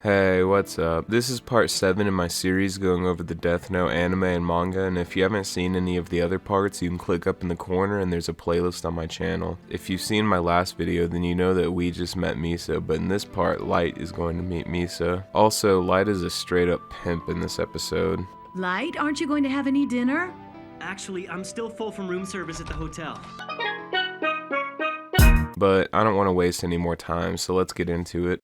Hey, what's up? This is part 7 in my series going over the Death Note anime and manga, and if you haven't seen any of the other parts, you can click up in the corner and there's a playlist on my channel. If you've seen my last video, then you know that we just met Misa, but in this part, Light is going to meet Misa. Also, Light is a straight up pimp in this episode. Light, aren't you going to have any dinner? Actually, I'm still full from room service at the hotel. But I don't want to waste any more time, so let's get into it.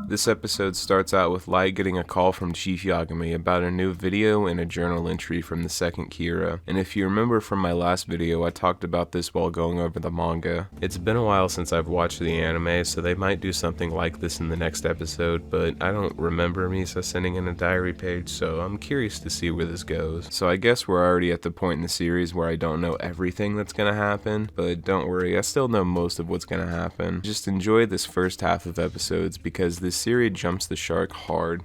This episode starts out with Light getting a call from Chief Yagami about a new video and a journal entry from the second Kira. And if you remember from my last video, I talked about this while going over the manga. It's been a while since I've watched the anime, so they might do something like this in the next episode, but I don't remember Misa sending in a diary page, so I'm curious to see where this goes. So I guess we're already at the point in the series where I don't know everything that's gonna happen, but don't worry, I still know most of what's gonna happen. Just enjoy this first half of episodes because this series jumps the shark hard.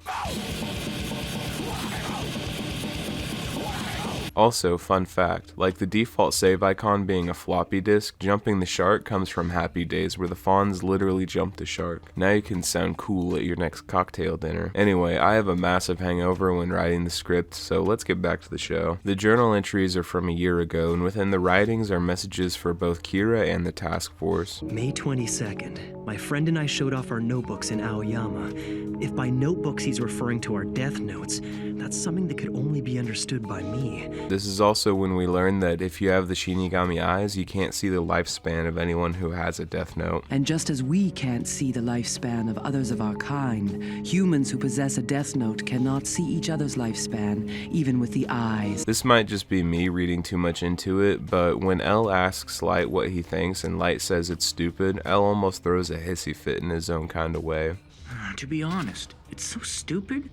Also, fun fact, like the default save icon being a floppy disk, jumping the shark comes from Happy Days where the fawns literally jump the shark. Now you can sound cool at your next cocktail dinner. Anyway, I have a massive hangover when writing the script, so let's get back to the show. The journal entries are from a year ago, and within the writings are messages for both Kira and the task force. May 22nd. My friend and I showed off our notebooks in Aoyama. If by notebooks he's referring to our death notes, that's something that could only be understood by me. This is also when we learn that if you have the Shinigami eyes, you can't see the lifespan of anyone who has a death note. And just as we can't see the lifespan of others of our kind, humans who possess a death note cannot see each other's lifespan, even with the eyes. This might just be me reading too much into it, but when L asks Light what he thinks and Light says it's stupid, L almost throws a hissy fit in his own kind of way. To be honest, it's so stupid.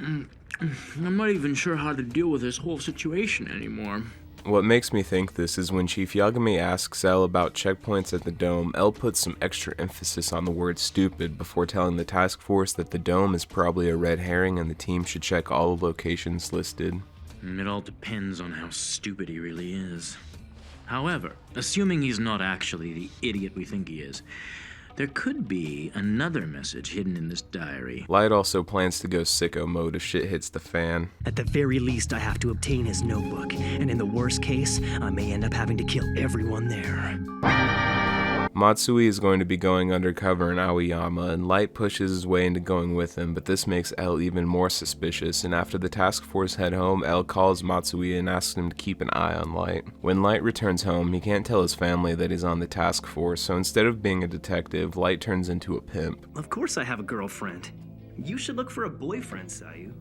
I'm not even sure how to deal with this whole situation anymore. What makes me think this is when Chief Yagami asks L about checkpoints at the dome, L puts some extra emphasis on the word stupid before telling the task force that the dome is probably a red herring and the team should check all the locations listed. It all depends on how stupid he really is. However, assuming he's not actually the idiot we think he is, there could be another message hidden in this diary. Light also plans to go sicko mode if shit hits the fan. At the very least, I have to obtain his notebook, and in the worst case, I may end up having to kill everyone there. Matsui is going to be going undercover in Aoyama, and Light pushes his way into going with him, but this makes L even more suspicious, and after the task force head home, L calls Matsui and asks him to keep an eye on Light. When Light returns home, he can't tell his family that he's on the task force, so instead of being a detective, Light turns into a pimp. Of course I have a girlfriend. You should look for a boyfriend, Sayu.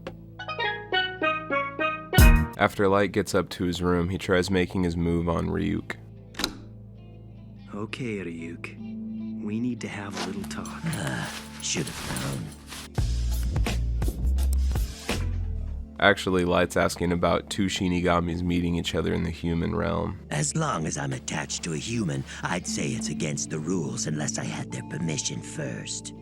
After Light gets up to his room, he tries making his move on Ryuk. Okay, Ryuk. We need to have a little talk. Should've known. Actually, Light's asking about two Shinigamis meeting each other in the human realm. As long as I'm attached to a human, I'd say it's against the rules unless I had their permission first.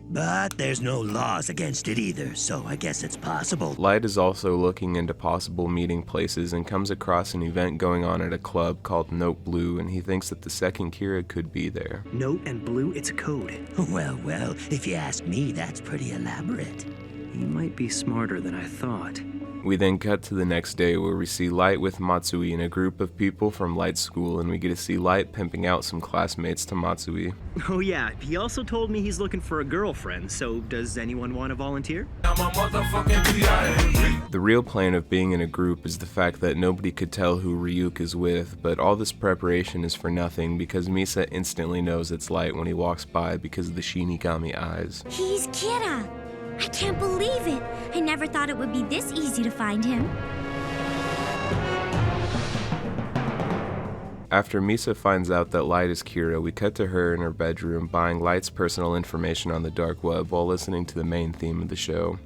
But there's no laws against it either, so I guess it's possible. Light is also looking into possible meeting places and comes across an event going on at a club called Note Blue, and he thinks that the second Kira could be there. Note and blue, it's a code. Well, if you ask me, that's pretty elaborate. He might be smarter than I thought. We then cut to the next day where we see Light with Matsui and a group of people from Light's school, and we get to see Light pimping out some classmates to Matsui. Oh yeah, he also told me he's looking for a girlfriend, so does anyone want to volunteer? The real plan of being in a group is the fact that nobody could tell who Ryuk is with, but all this preparation is for nothing because Misa instantly knows it's Light when he walks by because of the Shinigami eyes. He's Kira! I can't believe it! I never thought it would be this easy to find him. After Misa finds out that Light is Kira, we cut to her in her bedroom buying Light's personal information on the dark web while listening to the main theme of the show.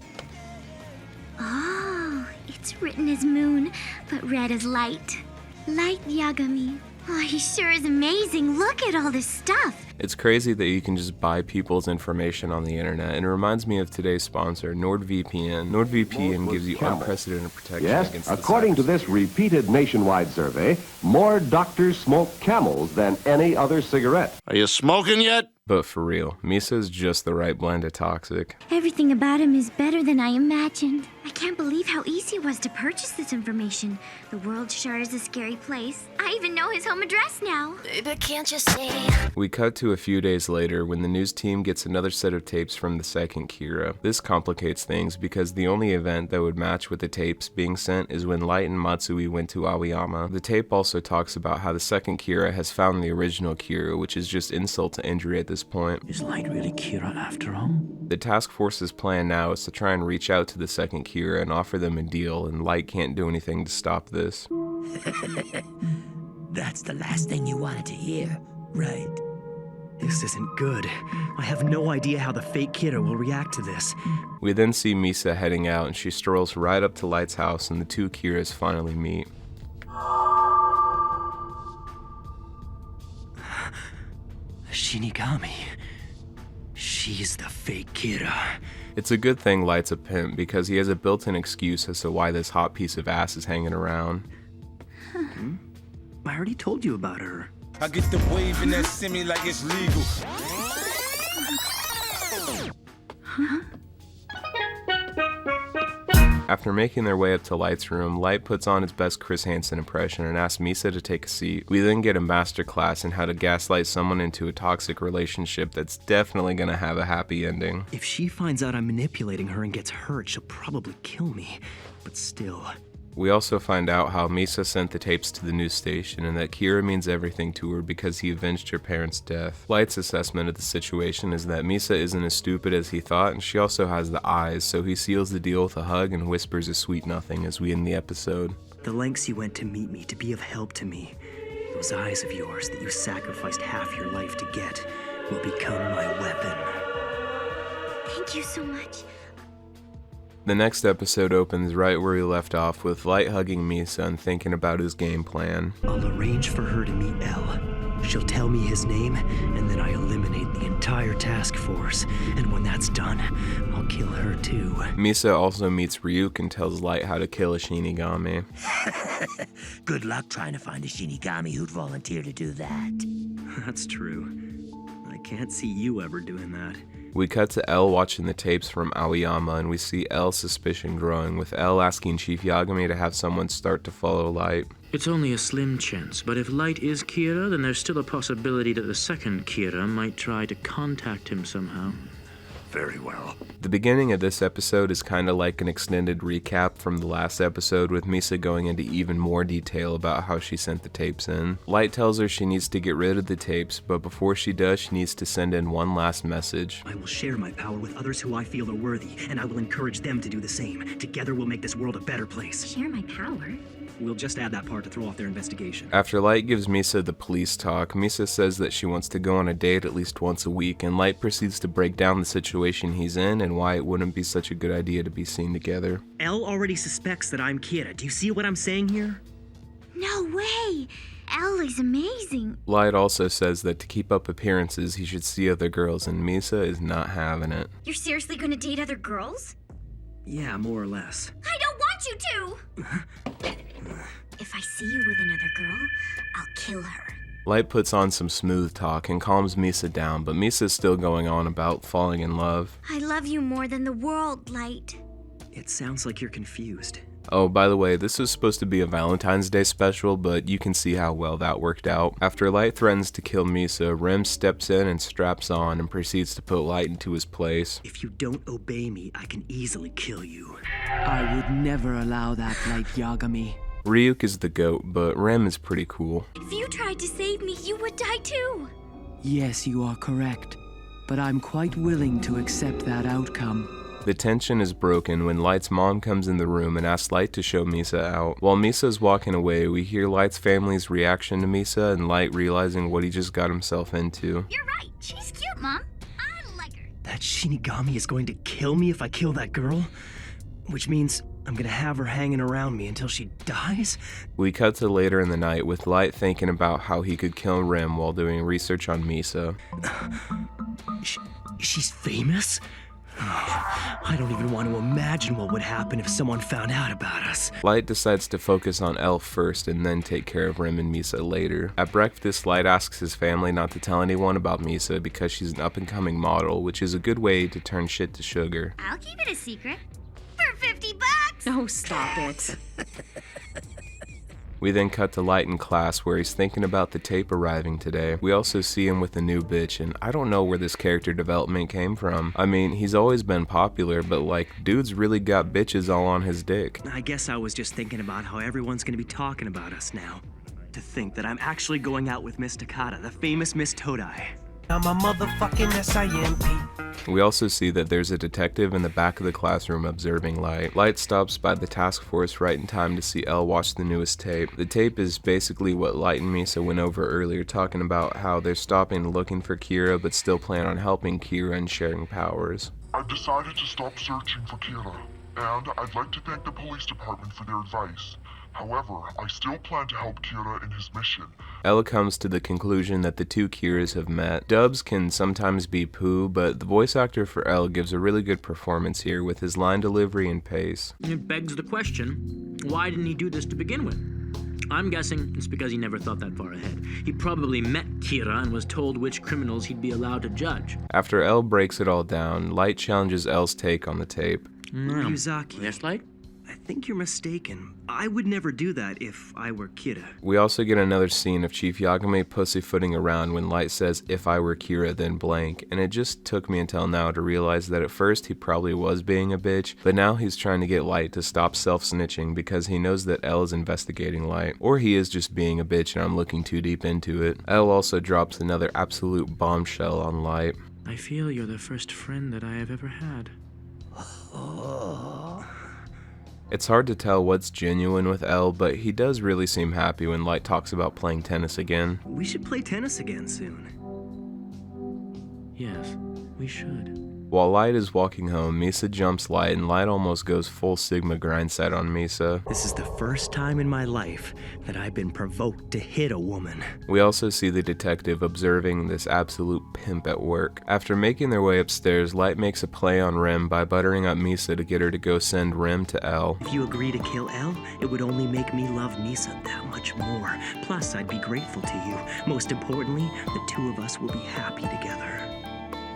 Oh, it's written as moon, but read as light. Light Yagami. Oh, he sure is amazing. Look at all this stuff. It's crazy that you can just buy people's information on the internet, and it reminds me of today's sponsor, NordVPN. NordVPN gives you unprecedented protection against Yes, according to this repeated nationwide survey, more doctors smoke Camels than any other cigarette. Are you smoking yet? But for real, Misa's just the right blend of toxic. Everything about him is better than I imagined. I can't believe how easy it was to purchase this information. The world sure is a scary place. I even know his home address now. But can't you see? We cut to a few days later when the news team gets another set of tapes from the second Kira. This complicates things because the only event that would match with the tapes being sent is when Light and Matsui went to Aoyama. The tape also talks about how the second Kira has found the original Kira, which is just insult to injury at this point. Is Light really Kira after all? The task force's plan now is to try and reach out to the second Kira and offer them a deal, and Light can't do anything to stop this. That's the last thing you wanted to hear, right? This isn't good. I have no idea how the fake Kira will react to this. We then see Misa heading out, and she strolls right up to Light's house, and the two Kiras finally meet. Shinigami. She's the fake Kira. It's a good thing Light's a pimp, because he has a built-in excuse as to why this hot piece of ass is hanging around. I already told you about her. I get the wave and that semi like it's legal. After making their way up to Light's room, Light puts on his best Chris Hansen impression and asks Misa to take a seat. We then get a master class in how to gaslight someone into a toxic relationship that's definitely gonna have a happy ending. If she finds out I'm manipulating her and gets hurt, she'll probably kill me. But still. We also find out how Misa sent the tapes to the news station and that Kira means everything to her because he avenged her parents' death. Light's assessment of the situation is that Misa isn't as stupid as he thought, and she also has the eyes, so he seals the deal with a hug and whispers a sweet nothing as we end the episode. The lengths you went to meet me, to be of help to me, those eyes of yours that you sacrificed half your life to get, will become my weapon. Thank you so much. The next episode opens right where we left off, with Light hugging Misa and thinking about his game plan. I'll arrange for her to meet L. She'll tell me his name, and then I eliminate the entire task force. And when that's done, I'll kill her too. Misa also meets Ryuk and tells Light how to kill a Shinigami. Good luck trying to find a Shinigami who'd volunteer to do that. That's true. I can't see you ever doing that. We cut to L watching the tapes from Aoyama, and we see L's suspicion growing, with L asking Chief Yagami to have someone start to follow Light. It's only a slim chance, but if Light is Kira, then there's still a possibility that the second Kira might try to contact him somehow. Very well. The beginning of this episode is kind of like an extended recap from the last episode, with Misa going into even more detail about how she sent the tapes in. Light tells her she needs to get rid of the tapes, but before she does, she needs to send in one last message. I will share my power with others who I feel are worthy, and I will encourage them to do the same. Together we'll make this world a better place. Share my power? We'll just add that part to throw off their investigation. After Light gives Misa the police talk, Misa says that she wants to go on a date at least once a week, and Light proceeds to break down the situation he's in and why it wouldn't be such a good idea to be seen together. L already suspects that I'm Kira. Do you see what I'm saying here? No way! Elle is amazing. Light also says that to keep up appearances, he should see other girls, and Misa is not having it. You're seriously gonna date other girls? Yeah, more or less. I don't want you to! If I see you with another girl, I'll kill her. Light puts on some smooth talk and calms Misa down, but Misa's still going on about falling in love. I love you more than the world, Light. It sounds like you're confused. Oh, by the way, this was supposed to be a Valentine's Day special, but you can see how well that worked out. After Light threatens to kill Misa, Rem steps in and straps on and proceeds to put Light into his place. If you don't obey me, I can easily kill you. I would never allow that, Light Yagami. Ryuk is the goat, but Rem is pretty cool. If you tried to save me, you would die too. Yes, you are correct, but I'm quite willing to accept that outcome. The tension is broken when Light's mom comes in the room and asks Light to show Misa out. While Misa's walking away, we hear Light's family's reaction to Misa and Light realizing what he just got himself into. You're right. She's cute, Mom. I like her. That Shinigami is going to kill me if I kill that girl? Which means I'm gonna have her hanging around me until she dies? We cut to later in the night with Light thinking about how he could kill Rem while doing research on Misa. She's famous? I don't even want to imagine what would happen if someone found out about us. Light decides to focus on Elle first and then take care of Rem and Misa later. At breakfast, Light asks his family not to tell anyone about Misa because she's an up-and-coming model, which is a good way to turn shit to sugar. I'll keep it a secret. For $50! Oh, stop it. We then cut to Light in class where he's thinking about the tape arriving today. We also see him with a new bitch, and I don't know where this character development came from. I mean, he's always been popular, but like, dude's really got bitches all on his dick. I guess I was just thinking about how everyone's gonna be talking about us now. To think that I'm actually going out with Miss Takata, the famous Miss Todai. I'm a motherfucking SIMP. We also see that there's a detective in the back of the classroom observing Light. Light stops by the task force right in time to see Elle watch the newest tape. The tape is basically what Light and Misa went over earlier, talking about how they're stopping looking for Kira but still plan on helping Kira and sharing powers. I've decided to stop searching for Kira, and I'd like to thank the police department for their advice. However, I still plan to help Kira in his mission. Elle comes to the conclusion that the two Kiras have met. Dubs can sometimes be poo, but the voice actor for Elle gives a really good performance here with his line delivery and pace. It begs the question, why didn't he do this to begin with? I'm guessing it's because he never thought that far ahead. He probably met Kira and was told which criminals he'd be allowed to judge. After Elle breaks it all down, Light challenges Elle's take on the tape. Ryuzaki. Yes, Light? I think you're mistaken. I would never do that if I were Kira. We also get another scene of Chief Yagami pussyfooting around when Light says, "If I were Kira, then blank," and it just took me until now to realize that at first he probably was being a bitch, but now he's trying to get Light to stop self-snitching because he knows that Elle is investigating Light, or he is just being a bitch and I'm looking too deep into it. Elle also drops another absolute bombshell on Light. I feel you're the first friend that I have ever had. It's hard to tell what's genuine with Elle, but he does really seem happy when Light talks about playing tennis again. We should play tennis again soon. Yes, we should. While Light is walking home, Misa jumps Light and Light almost goes full Sigma grind set on Misa. This is the first time in my life that I've been provoked to hit a woman. We also see the detective observing this absolute pimp at work. After making their way upstairs, Light makes a play on Rem by buttering up Misa to get her to go send Rem to Elle. If you agree to kill Elle, it would only make me love Misa that much more. Plus, I'd be grateful to you. Most importantly, the two of us will be happy together.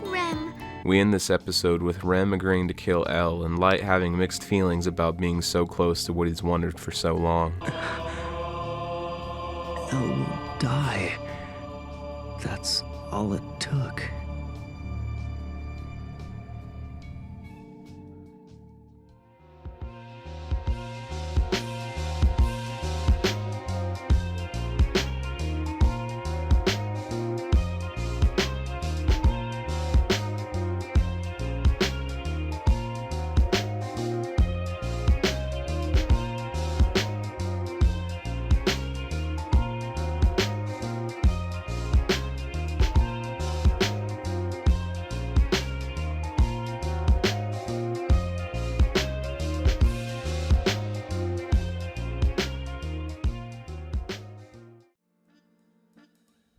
Rem. We end this episode with Rem agreeing to kill Elle and Light having mixed feelings about being so close to what he's wanted for so long. Elle will die. That's all it took.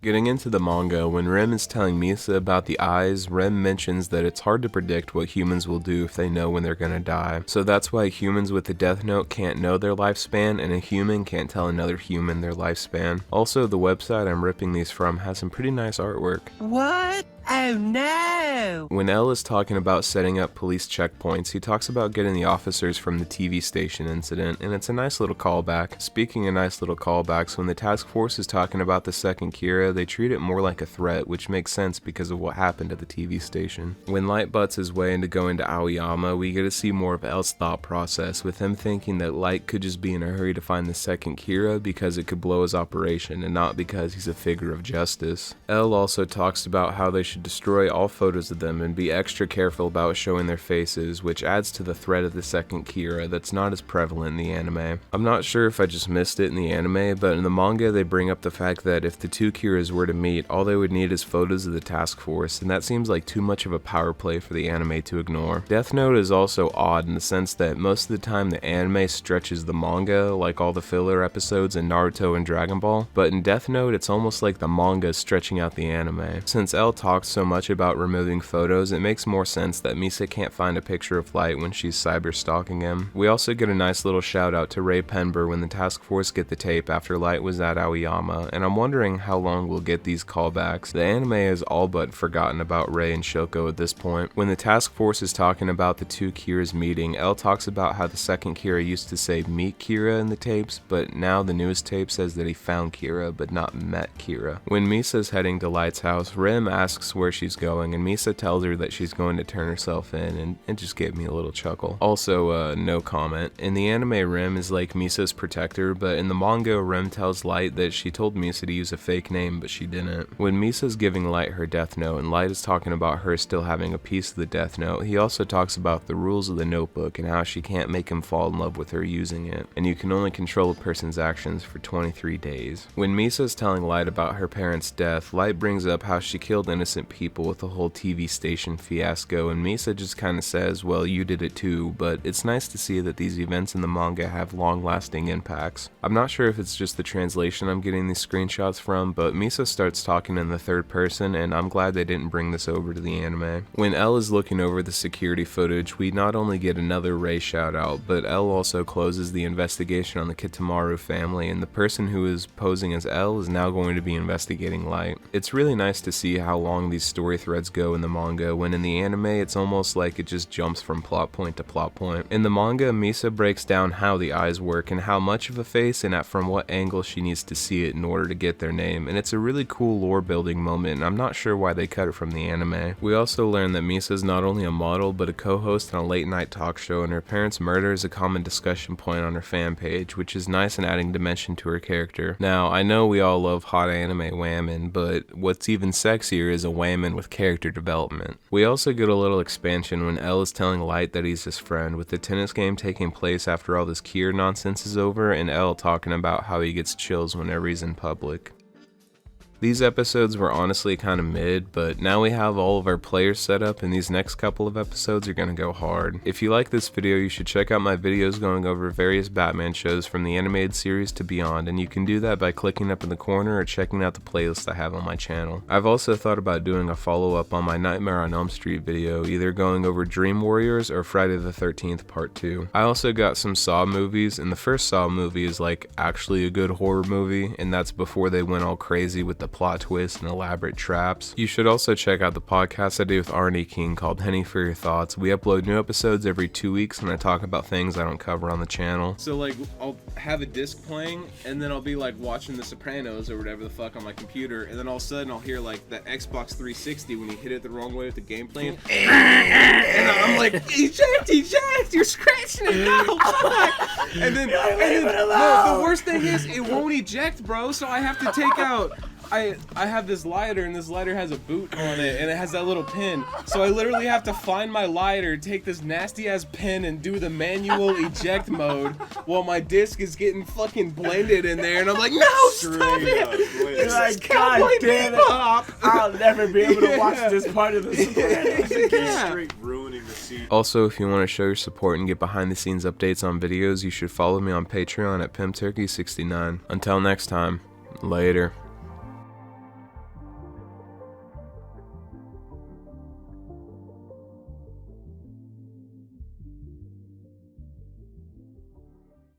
Getting into the manga, when Rem is telling Misa about the eyes, Rem mentions that it's hard to predict what humans will do if they know when they're gonna die. So that's why humans with the Death Note can't know their lifespan, and a human can't tell another human their lifespan. Also, the website I'm ripping these from has some pretty nice artwork. What? Oh no! When Elle is talking about setting up police checkpoints, he talks about getting the officers from the TV station incident, and it's a nice little callback. Speaking of nice little callbacks, when the task force is talking about the second Kira, they treat it more like a threat, which makes sense because of what happened at the TV station. When Light butts his way into going to Aoyama, we get to see more of Elle's thought process, with him thinking that Light could just be in a hurry to find the second Kira because it could blow his operation, and not because he's a figure of justice. Elle also talks about how they should destroy all photos of them and be extra careful about showing their faces, which adds to the threat of the second Kira that's not as prevalent in the anime. I'm not sure if I just missed it in the anime, but in the manga they bring up the fact that if the two Kiras were to meet, all they would need is photos of the task force, and that seems like too much of a power play for the anime to ignore. Death Note is also odd in the sense that most of the time the anime stretches the manga, like all the filler episodes in Naruto and Dragon Ball, but in Death Note it's almost like the manga is stretching out the anime. Since Elle talks talked so much about removing photos, it makes more sense that Misa can't find a picture of Light when she's cyber stalking him. We also get a nice little shout out to Ray Penber when the task force get the tape after Light was at Aoyama, and I'm wondering how long we'll get these callbacks. The anime has all but forgotten about Ray and Shoko at this point. When the task force is talking about the two Kiras meeting, L talks about how the second Kira used to say meet Kira in the tapes, but now the newest tape says that he found Kira but not met Kira. When Misa's heading to Light's house, Rim asks where she's going, and Misa tells her that she's going to turn herself in, and it just gave me a little chuckle. Also, no comment. In the anime, Rim is like Misa's protector, but in the manga, Rim tells Light that she told Misa to use a fake name, but she didn't. When Misa's giving Light her death note, and Light is talking about her still having a piece of the death note, he also talks about the rules of the notebook and how she can't make him fall in love with her using it, and you can only control a person's actions for 23 days. When Misa's telling Light about her parents' death, Light brings up how she killed innocent people with the whole TV station fiasco, and Misa just kinda says, well, you did it too, but it's nice to see that these events in the manga have long-lasting impacts. I'm not sure if it's just the translation I'm getting these screenshots from, but Misa starts talking in the third person, and I'm glad they didn't bring this over to the anime. When L is looking over the security footage, we not only get another Ray shoutout, but L also closes the investigation on the Kitamaru family, and the person who is posing as L is now going to be investigating Light. It's really nice to see how long these story threads go in the manga, when in the anime it's almost like it just jumps from plot point to plot point. In the manga, Misa breaks down how the eyes work and how much of a face and from what angle she needs to see it in order to get their name, and it's a really cool lore building moment, and I'm not sure why they cut it from the anime. We also learn that Misa is not only a model but a co-host on a late night talk show, and her parents' murder is a common discussion point on her fan page, which is nice and adding dimension to her character. Now, I know we all love hot anime whammon, but what's even sexier is a whammon with character development. We also get a little expansion when L is telling Light that he's his friend, with the tennis game taking place after all this Kier nonsense is over, and L talking about how he gets chills whenever he's in public. These episodes were honestly kind of mid, but now we have all of our players set up, and these next couple of episodes are going to go hard. If you like this video, you should check out my videos going over various Batman shows from the animated series to beyond, and you can do that by clicking up in the corner or checking out the playlist I have on my channel. I've also thought about doing a follow-up on my Nightmare on Elm Street video, either going over Dream Warriors or Friday the 13th Part 2. I also got some Saw movies, and the first Saw movie is like actually a good horror movie, and that's before they went all crazy with the plot twists and elaborate traps. You should also check out the podcast I do with Arnie King called Henny for Your Thoughts. We upload new episodes every 2 weeks, and I talk about things I don't cover on the channel. So like, I'll have a disc playing, and then I'll be like watching The Sopranos or whatever the fuck on my computer, and then all of a sudden I'll hear like the Xbox 360 when you hit it the wrong way with the game playing, and I'm like, eject, you're scratching it, no, fuck. And then no, the worst thing is it won't eject, bro, so I have to take out, I have this lighter, and this lighter has a boot on it, and it has that little pin. So I literally have to find my lighter, take this nasty ass pin, and do the manual eject mode while my disc is getting fucking blended in there. And I'm like, no, stop it! You're like, God damn it! I'll never be able to watch this part of the Sopranos. Straight ruining the scene. Also, if you want to show your support and get behind the scenes updates on videos, you should follow me on Patreon at PimpTurkey69. Until next time, later.